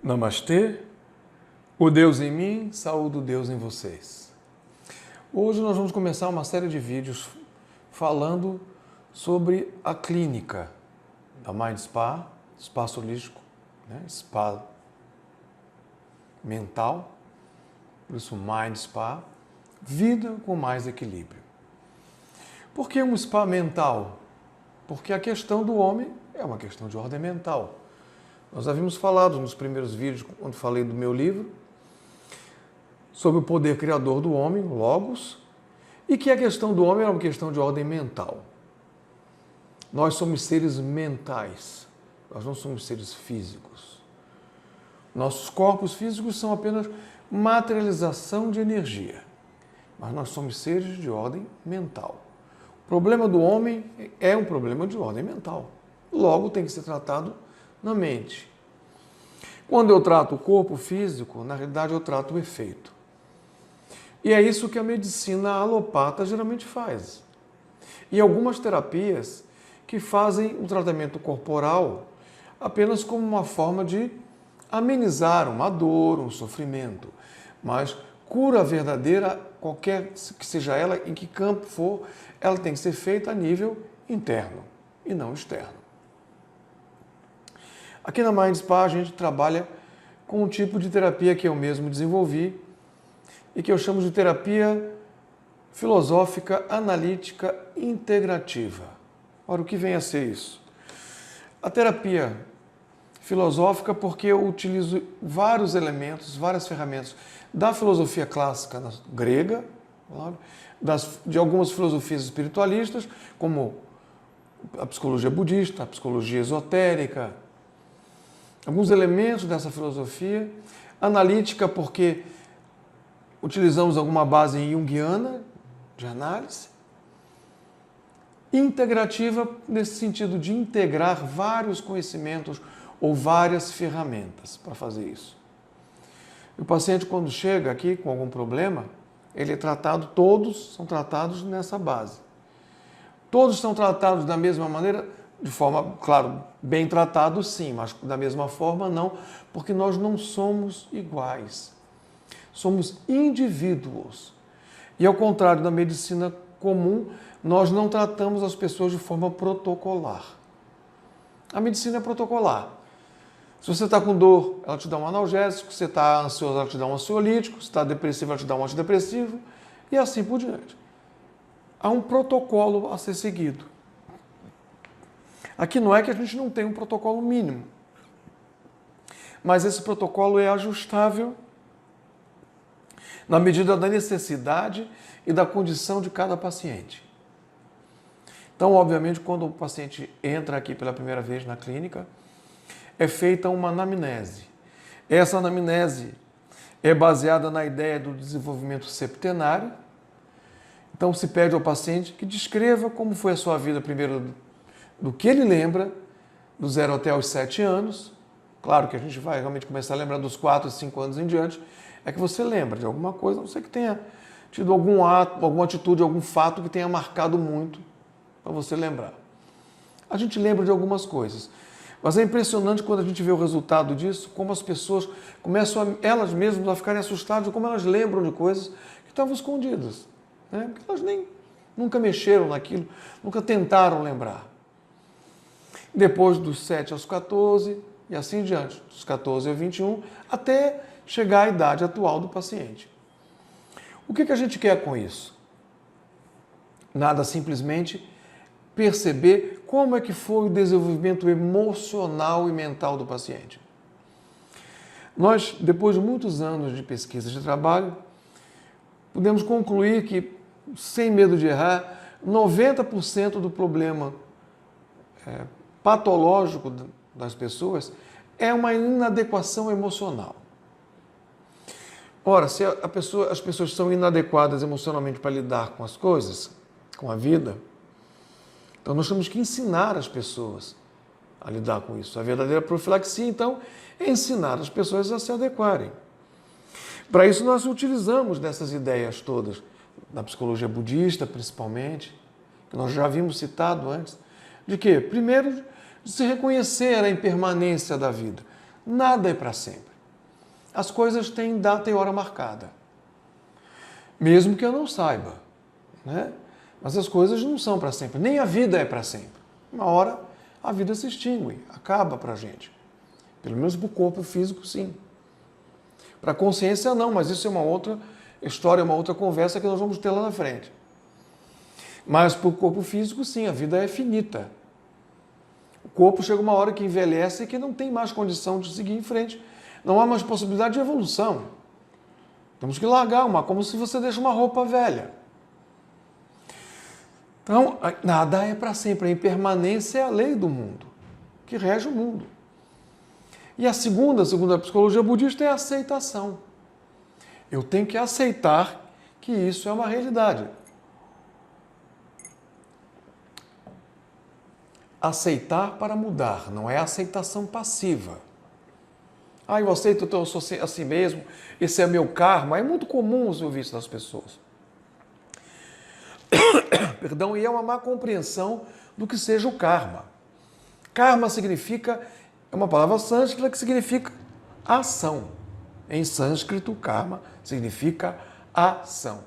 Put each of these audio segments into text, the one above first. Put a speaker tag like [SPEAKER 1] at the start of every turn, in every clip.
[SPEAKER 1] Namastê, o Deus em mim, saúde o Deus em vocês. Hoje nós vamos começar uma série de vídeos falando sobre a clínica da Mind Spa, espaço holístico, spa mental, por isso Mind Spa, vida com mais equilíbrio. Por que um spa mental? Porque a questão do homem é uma questão de ordem mental. Nós havíamos falado nos primeiros vídeos, quando falei do meu livro, sobre o poder criador do homem, Logos, e que a questão do homem era uma questão de ordem mental. Nós somos seres mentais, nós não somos seres físicos. Nossos corpos físicos são apenas materialização de energia, mas nós somos seres de ordem mental. O problema do homem é um problema de ordem mental, logo tem que ser tratado na mente. Quando eu trato o corpo físico, na realidade eu trato o efeito. E é isso que a medicina alopata geralmente faz. E algumas terapias que fazem o tratamento corporal apenas como uma forma de amenizar uma dor, um sofrimento. Mas cura verdadeira, qualquer que seja ela, em que campo for, ela tem que ser feita a nível interno e não externo. Aqui na Mind Spa a gente trabalha com um tipo de terapia que eu mesmo desenvolvi e que eu chamo de terapia filosófica analítica integrativa. Ora, o que vem a ser isso? A terapia filosófica porque eu utilizo vários elementos, várias ferramentas da filosofia clássica grega, de algumas filosofias espiritualistas, como a psicologia budista, a psicologia esotérica, alguns elementos dessa filosofia, analítica porque utilizamos alguma base junguiana de análise, integrativa nesse sentido de integrar vários conhecimentos ou várias ferramentas para fazer isso. O paciente, quando chega aqui com algum problema, ele é tratado, todos são tratados nessa base. Todos são tratados da mesma maneira, de forma, claro, bem tratados sim, mas da mesma forma não, porque nós não somos iguais. Somos indivíduos. E ao contrário da medicina comum, nós não tratamos as pessoas de forma protocolar. A medicina é protocolar. Se você está com dor, ela te dá um analgésico. Se você está ansioso, ela te dá um ansiolítico. Se está depressivo, ela te dá um antidepressivo. E assim por diante. Há um protocolo a ser seguido. Aqui não é que a gente não tem um protocolo mínimo, mas esse protocolo é ajustável na medida da necessidade e da condição de cada paciente. Então, obviamente, quando o paciente entra aqui pela primeira vez na clínica, é feita uma anamnese. Essa anamnese é baseada na ideia do desenvolvimento septenário. Então, se pede ao paciente que descreva como foi a sua vida primeiro do que ele lembra, do 0 até os 7 anos. Claro que a gente vai realmente começar a lembrar dos 4 e 5 anos em diante. É que você lembra de alguma coisa, não sei que tenha tido algum ato, alguma atitude, algum fato que tenha marcado muito para você lembrar. A gente lembra de algumas coisas. Mas é impressionante quando a gente vê o resultado disso, como as pessoas começam, elas mesmas, a ficarem assustadas, como elas lembram de coisas que estavam escondidas. Porque elas nunca mexeram naquilo, nunca tentaram lembrar. Depois dos 7 aos 14 e assim diante, dos 14 aos 21, até chegar à idade atual do paciente. O que a gente quer com isso? Nada, simplesmente perceber como é que foi o desenvolvimento emocional e mental do paciente. Nós, depois de muitos anos de pesquisa de trabalho, podemos concluir que, sem medo de errar, 90% do problema patológico das pessoas é uma inadequação emocional. Ora, se as pessoas são inadequadas emocionalmente para lidar com as coisas, com a vida, então nós temos que ensinar as pessoas a lidar com isso. A verdadeira profilaxia, então, é ensinar as pessoas a se adequarem. Para isso nós utilizamos dessas ideias todas, da psicologia budista principalmente, que nós já havíamos citado antes, de quê? Primeiro, de se reconhecer a impermanência da vida. Nada é para sempre. as coisas têm data e hora marcada. Mesmo que eu não saiba, né? Mas as coisas não são para sempre, nem a vida é para sempre. Uma hora a vida se extingue, acaba para a gente. Pelo menos para o corpo físico, sim. Para a consciência, não, mas isso é uma outra história, uma outra conversa que nós vamos ter lá na frente. Mas para o corpo físico, sim, a vida é finita. O corpo chega uma hora que envelhece e que não tem mais condição de seguir em frente. Não há mais possibilidade de evolução. Temos que largar como se você deixa uma roupa velha. Então, nada é para sempre. A impermanência é a lei do mundo, que rege o mundo. E a segunda, segundo a psicologia budista, é a aceitação. Eu tenho que aceitar que isso é uma realidade. Aceitar para mudar, não é aceitação passiva. Eu aceito, eu sou assim mesmo, esse é meu karma. É muito comum você ouvir isso das pessoas. Perdão, e é uma má compreensão do que seja o karma. Karma significa, é uma palavra sânscrita que significa ação. Em sânscrito, karma significa ação.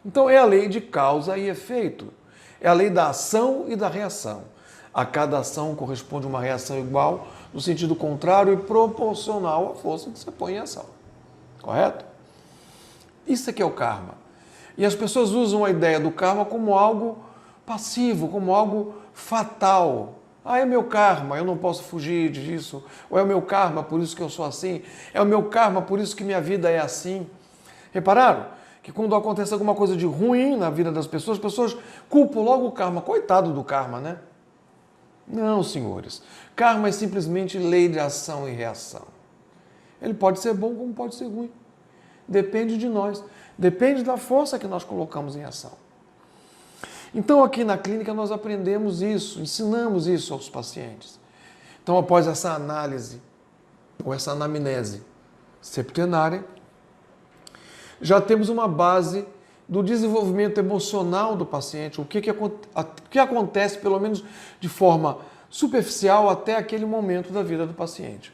[SPEAKER 1] Então é a lei de causa e efeito. É a lei da ação e da reação. A cada ação corresponde uma reação igual, no sentido contrário e proporcional à força que você põe em ação. Correto? Isso é que é o karma. E as pessoas usam a ideia do karma como algo passivo, como algo fatal. É meu karma, eu não posso fugir disso. Ou é o meu karma, por isso que eu sou assim. É o meu karma, por isso que minha vida é assim. Repararam que quando acontece alguma coisa de ruim na vida das pessoas, as pessoas culpam logo o karma. Coitado do karma, né? Não, senhores. Karma é simplesmente lei de ação e reação. Ele pode ser bom como pode ser ruim. Depende de nós. Depende da força que nós colocamos em ação. Então, aqui na clínica, nós aprendemos isso, ensinamos isso aos pacientes. Então, após essa análise, ou essa anamnese septenária, já temos uma base do desenvolvimento emocional do paciente, o que acontece, pelo menos de forma superficial, até aquele momento da vida do paciente.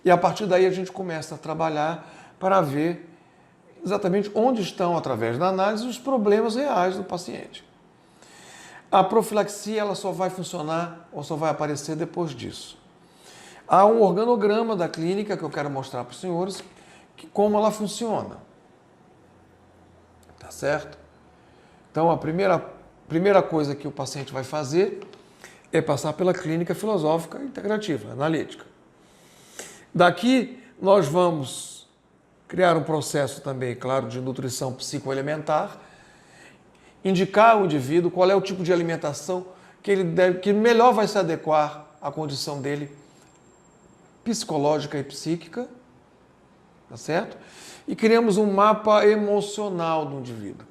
[SPEAKER 1] E a partir daí a gente começa a trabalhar para ver exatamente onde estão, através da análise, os problemas reais do paciente. A profilaxia ela só vai funcionar ou só vai aparecer depois disso. Há um organograma da clínica que eu quero mostrar para os senhores, como ela funciona. Tá certo? Então, a primeira coisa que o paciente vai fazer é passar pela clínica filosófica integrativa, analítica. Daqui, nós vamos criar um processo também, claro, de nutrição psicoelementar, indicar ao indivíduo qual é o tipo de alimentação que melhor vai se adequar à condição dele psicológica e psíquica, tá certo? E criamos um mapa emocional do indivíduo,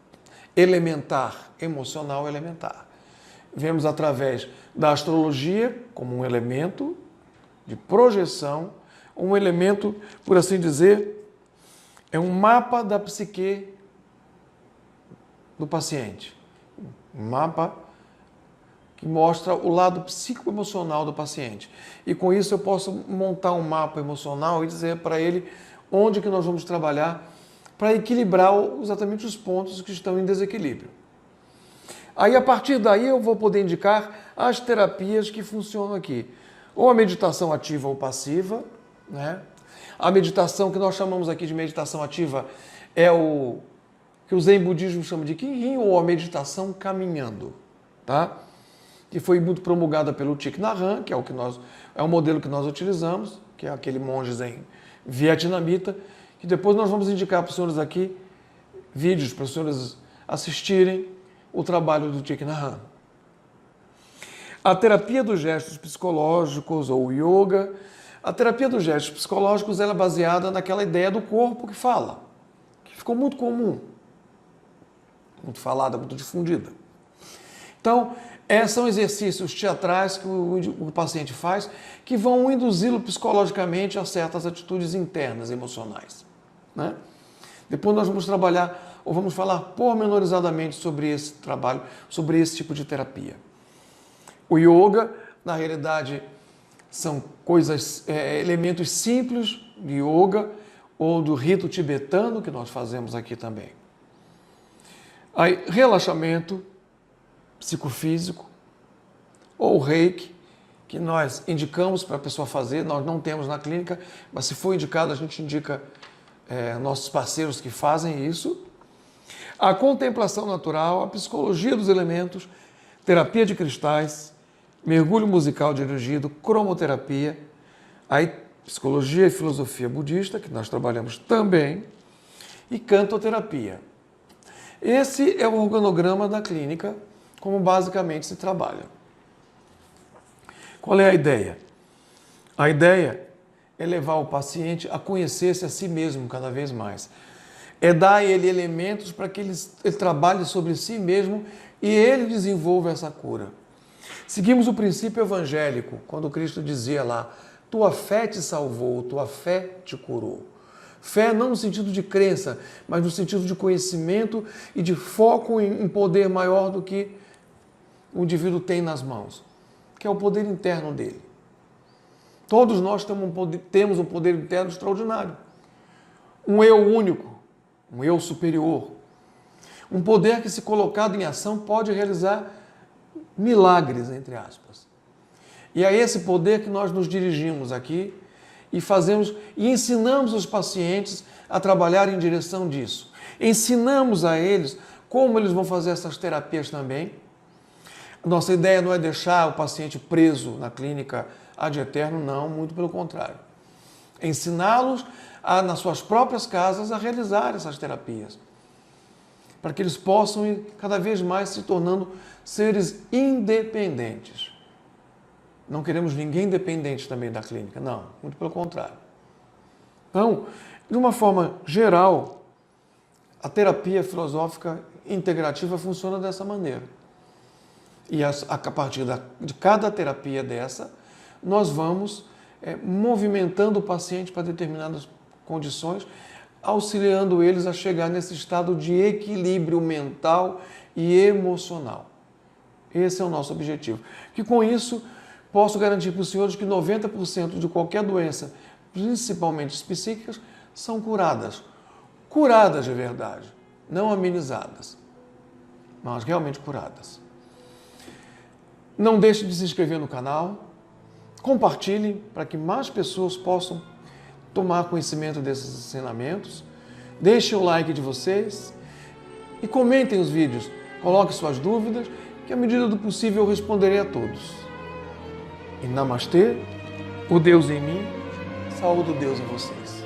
[SPEAKER 1] elementar, emocional elementar. Vemos através da astrologia como um elemento de projeção, um elemento, por assim dizer, é um mapa da psique do paciente. Um mapa que mostra o lado psicoemocional do paciente. E com isso eu posso montar um mapa emocional e dizer para ele onde que nós vamos trabalhar para equilibrar exatamente os pontos que estão em desequilíbrio. Aí, a partir daí, eu vou poder indicar as terapias que funcionam aqui. Ou a meditação ativa ou passiva, né? A meditação que nós chamamos aqui de meditação ativa é o que o Zen budismo chama de Kinhin, ou a meditação caminhando, tá? Que foi muito promulgada pelo Thich Nhat Hanh, que é o modelo que nós utilizamos, que é aquele monge Zen vietnamita, que depois nós vamos indicar para os senhores aqui vídeos para os senhores assistirem o trabalho do Thich Nhat Hanh. A terapia dos gestos psicológicos ou yoga. A terapia dos gestos psicológicos ela é baseada naquela ideia do corpo que fala, que ficou muito comum, muito falada, muito difundida. Então, são exercícios teatrais que o paciente faz que vão induzi-lo psicologicamente a certas atitudes internas, emocionais, né? Depois nós vamos trabalhar, ou vamos falar pormenorizadamente sobre esse trabalho, sobre esse tipo de terapia. O yoga, na realidade, são elementos simples de yoga ou do rito tibetano, que nós fazemos aqui também. Aí, relaxamento psicofísico ou reiki, que nós indicamos para a pessoa fazer, nós não temos na clínica, mas se for indicado, a gente indica nossos parceiros que fazem isso. A contemplação natural, a psicologia dos elementos, terapia de cristais, mergulho musical dirigido, cromoterapia, aí psicologia e filosofia budista, que nós trabalhamos também, e cantoterapia. Esse é o organograma da clínica, como basicamente se trabalha. Qual é a ideia? A ideia é levar o paciente a conhecer-se a si mesmo cada vez mais. É dar a ele elementos para que ele trabalhe sobre si mesmo e ele desenvolva essa cura. Seguimos o princípio evangélico, quando Cristo dizia lá, tua fé te salvou, tua fé te curou. Fé não no sentido de crença, mas no sentido de conhecimento e de foco em poder maior do que o indivíduo tem nas mãos, que é o poder interno dele. Todos nós temos um poder interno extraordinário. Um eu único, um eu superior. Um poder que, se colocado em ação, pode realizar milagres, entre aspas. E é esse poder que nós nos dirigimos aqui e fazemos e ensinamos os pacientes a trabalhar em direção disso. Ensinamos a eles como eles vão fazer essas terapias também. Nossa ideia não é deixar o paciente preso na clínica ad eterno, não, muito pelo contrário. É ensiná-los nas suas próprias casas, a realizar essas terapias, para que eles possam ir cada vez mais se tornando seres independentes. Não queremos ninguém dependente também da clínica, não, muito pelo contrário. Então, de uma forma geral, a terapia filosófica integrativa funciona dessa maneira. E a partir de cada terapia dessa, nós vamos movimentando o paciente para determinadas condições, auxiliando eles a chegar nesse estado de equilíbrio mental e emocional. Esse é o nosso objetivo. Que com isso, posso garantir para os senhores que 90% de qualquer doença, principalmente as psíquicas, são curadas. Curadas de verdade, não amenizadas, mas realmente curadas. Não deixe de se inscrever no canal, compartilhem para que mais pessoas possam tomar conhecimento desses ensinamentos. Deixem o like de vocês e comentem os vídeos. Coloquem suas dúvidas, que à medida do possível eu responderei a todos. E namastê, o Deus em mim, saúde o Deus em vocês.